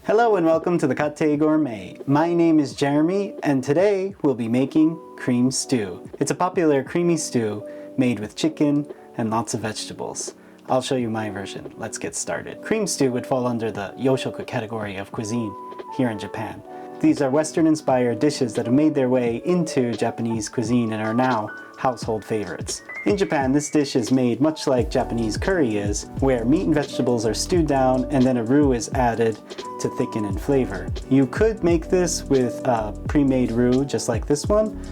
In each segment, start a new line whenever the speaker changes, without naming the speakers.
Hello and welcome to the Kate Gourmet. My name is Jeremy and today we'll be making cream stew. It's a popular creamy stew made with chicken and lots of vegetables. I'll show you my version. Let's get started. Cream stew would fall under the yoshoku category of cuisine here in Japan. These are Western-inspired dishes that have made their way into Japanese cuisine and are now household favorites. In Japan, this dish is made much like Japanese curry is, where meat and vegetables are stewed down and then a roux is added to thicken and flavor. You could make this with a pre-made roux just like this one,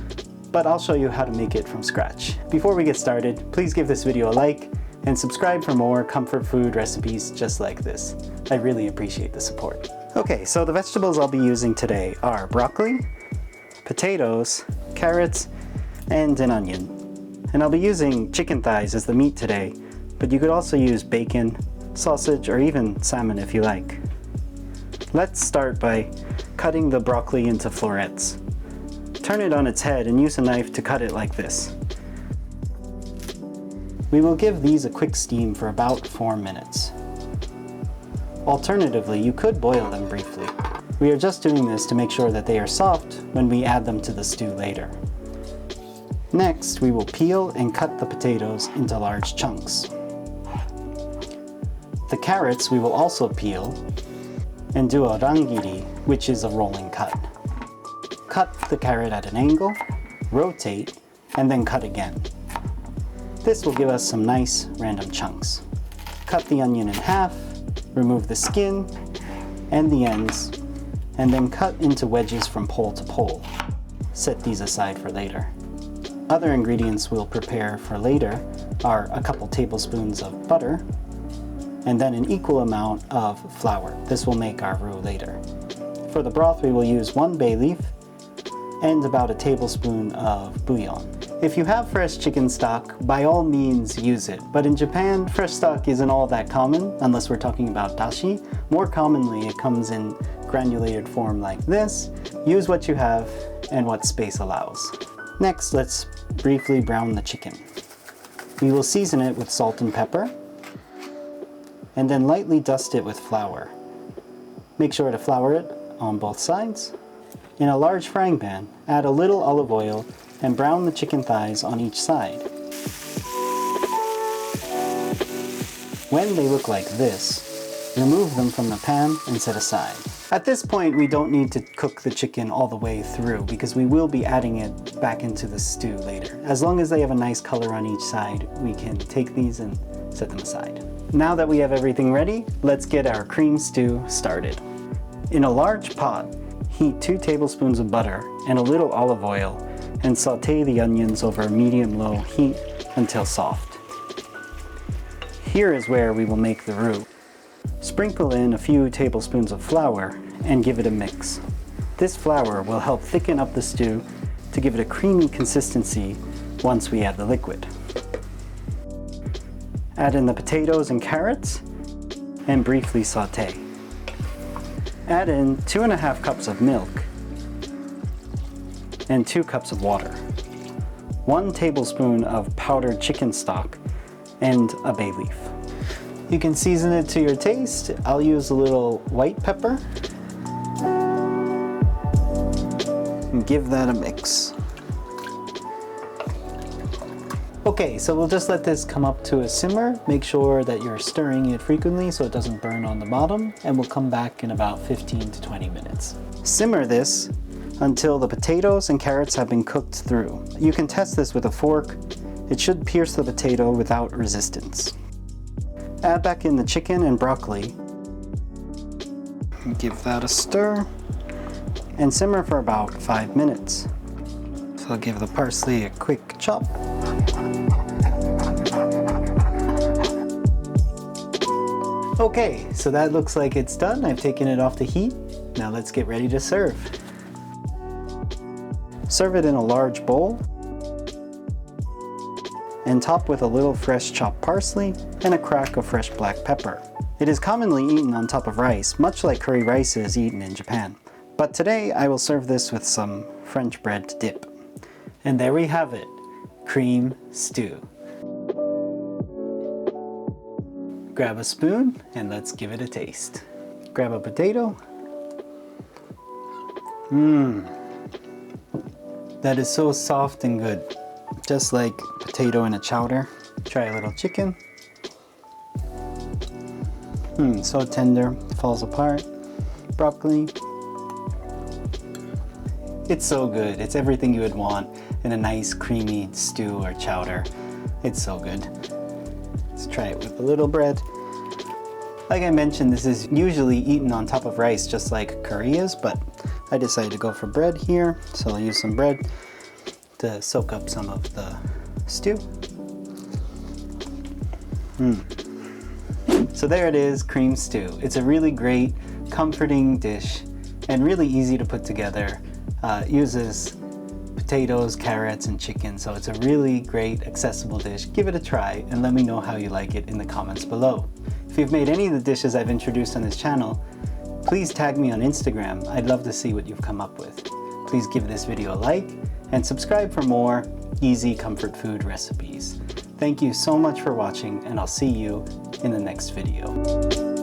but I'll show you how to make it from scratch. Before we get started, please give this video a like and subscribe for more comfort food recipes just like this. I really appreciate the support. Okay, so the vegetables I'll be using today are broccoli, potatoes, carrots, and an onion. And I'll be using chicken thighs as the meat today, but you could also use bacon, sausage, or even salmon if you like. Let's start by cutting the broccoli into florets. Turn it on its head and use a knife to cut it like this. We will give these a quick steam for about 4 minutes. Alternatively, you could boil them briefly. We are just doing this to make sure that they are soft when we add them to the stew later. Next, we will peel and cut the potatoes into large chunks. The carrots we will also peel and do a rangiri, which is a rolling cut. Cut the carrot at an angle, rotate, and then cut again. This will give us some nice random chunks. Cut the onion in half, remove the skin and the ends, and then cut into wedges from pole to pole. Set these aside for later. Other ingredients we'll prepare for later are a couple tablespoons of butter and then an equal amount of flour. This will make our roux later. For the broth, we will use 1 bay leaf and about a tablespoon of bouillon. If you have fresh chicken stock, by all means use it. But in Japan, fresh stock isn't all that common, unless we're talking about dashi. More commonly, it comes in granulated form like this. Use what you have and what space allows. Next, let's briefly brown the chicken. We will season it with salt and pepper, and then lightly dust it with flour. Make sure to flour it on both sides. In a large frying pan, add a little olive oil and brown the chicken thighs on each side. When they look like this, remove them from the pan and set aside. At this point, we don't need to cook the chicken all the way through because we will be adding it back into the stew later. As long as they have a nice color on each side, we can take these and set them aside. Now that we have everything ready, let's get our cream stew started. In a large pot, heat 2 tablespoons of butter and a little olive oil and saute the onions over a medium-low heat until soft. Here is where we will make the roux. Sprinkle in a few tablespoons of flour and give it a mix. This flour will help thicken up the stew to give it a creamy consistency once we add the liquid. Add in the potatoes and carrots and briefly saute. Add in 2.5 cups of milk and 2 cups of water, 1 tablespoon of powdered chicken stock, and a bay leaf. You can season it to your taste. I'll use a little white pepper and give that a mix. Okay, so we'll just let this come up to a simmer. Make sure that you're stirring it frequently so it doesn't burn on the bottom, and we'll come back in about 15 to 20 minutes. Simmer this until the potatoes and carrots have been cooked through. You can test this with a fork. It should pierce the potato without resistance. Add back in the chicken and broccoli. Give that a stir and simmer for about 5 minutes. So I'll give the parsley a quick chop. Okay, so that looks like it's done. I've taken it off the heat. Now let's get ready to serve. Serve it in a large bowl and top with a little fresh chopped parsley and a crack of fresh black pepper. It is commonly eaten on top of rice, much like curry rice is eaten in Japan. But today I will serve this with some French bread to dip. And there we have it, cream stew. Grab a spoon and let's give it a taste. Grab a potato That is so soft and good. Just like potato in a chowder. Try a little chicken. So tender, falls apart. Broccoli. It's so good. It's everything you would want in a nice creamy stew or chowder. It's so good. Let's try it with a little bread. Like I mentioned, this is usually eaten on top of rice just like curry is, but I decided to go for bread here. So I'll use some bread to soak up some of the stew. So there it is, cream stew. It's a really great, comforting dish and really easy to put together. Uses potatoes, carrots, and chicken, so it's a really great, accessible dish. Give it a try and let me know how you like it in the comments below. If you've made any of the dishes I've introduced on this channel, please tag me on Instagram. I'd love to see what you've come up with. Please give this video a like and subscribe for more easy comfort food recipes. Thank you so much for watching, and I'll see you in the next video.